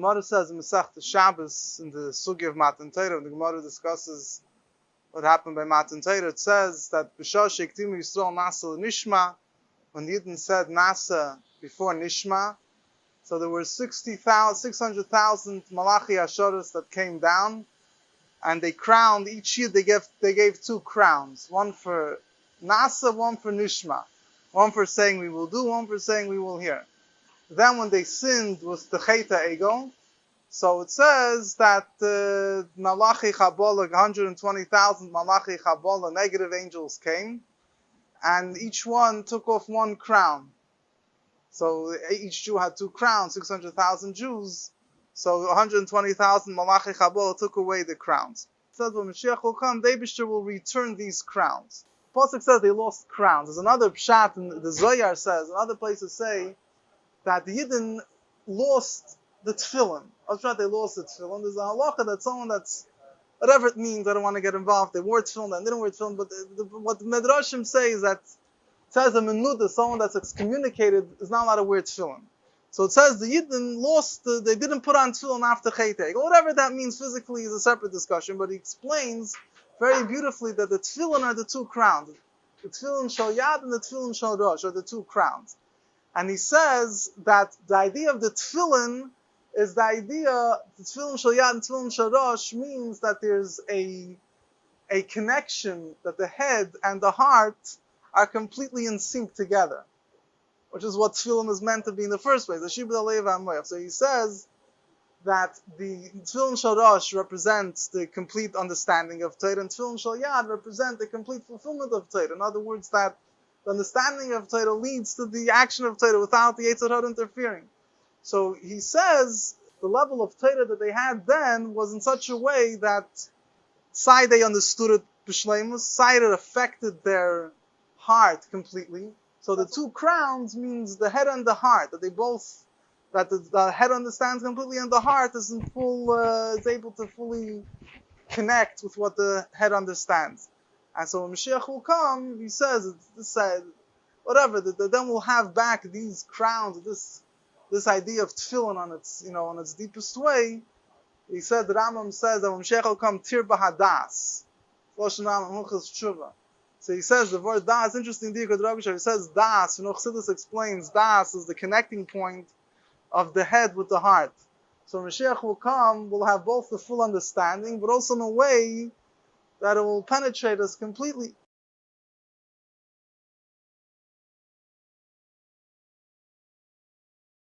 Gemara says in Masechta Shabbos in the Sugi of Matan Torah, when the Gemara discusses what happened by Matan Torah, it says that B'shah sheiktimu Yisrael nasa l'nishma, when the Yidden said nasa before nishma, so there were 600,000 Malachi Asharas that came down, and they crowned each year. They gave 2 crowns, one for nasa, one for nishma, one for saying we will do, one for saying we will hear. Then when they sinned was the Cheta Ego. So it says that Malachi Chabola, 120,000 Malachi Chabola, negative angels came, and each one took off 1 crown. So each Jew had 2 crowns, 600,000 Jews. So 120,000 Malachi Chabola took away the crowns. It says when Moshiach will come, the Eibishter will return these crowns. Pasuk says they lost crowns. There's another pshat, and the Zohar says, and other places say, that the Yidden lost the Tefilin. They lost the Tefilin. There's a halacha that someone that's, whatever it means, I don't want to get involved, they wore Tefilin, they didn't wear Tefilin, but what the Medrashim say is that, it says a menuda, someone that's excommunicated, is not allowed to wear Tefillin. So it says the Yidden lost, they didn't put on Tefillin after Chayteg. Whatever that means physically is a separate discussion, but he explains very beautifully that the Tefillin are the 2 crowns. The Tefillin Shal Yad and the Tefillin Shal Rosh are the 2 crowns. And he says that the idea of the Tefillin is the idea, the Tefillin Shal Yad and Tefillin Shal Rosh means that there's a connection, that the head and the heart are completely in sync together, which is what Tefillin is meant to be in the first place. So he says that the Tefillin Shal Rosh represents the complete understanding of Torah, and Tefillin Shal Yad represent the complete fulfillment of Torah. In other words, that the understanding of Torah leads to the action of Torah without the Yetzer Hara interfering. So he says the level of Torah that they had then was in such a way that side they understood it b'shleimus, side it affected their heart completely. So the 2 crowns means the head and the heart, that they both, that the head understands completely and the heart is in is able to fully connect with what the head understands. And so when Mashiach will come, he says, whatever, then we'll have back these crowns, this idea of Tefillin on its deepest way. He said, the Rambam says that when Mashiach will come, Tir Bahadas. So he says the word Das, interesting, he says Das, Chassidus explains Das is the connecting point of the head with the heart. So when Mashiach will come, we'll have both the full understanding, but also in a way that it will penetrate us completely.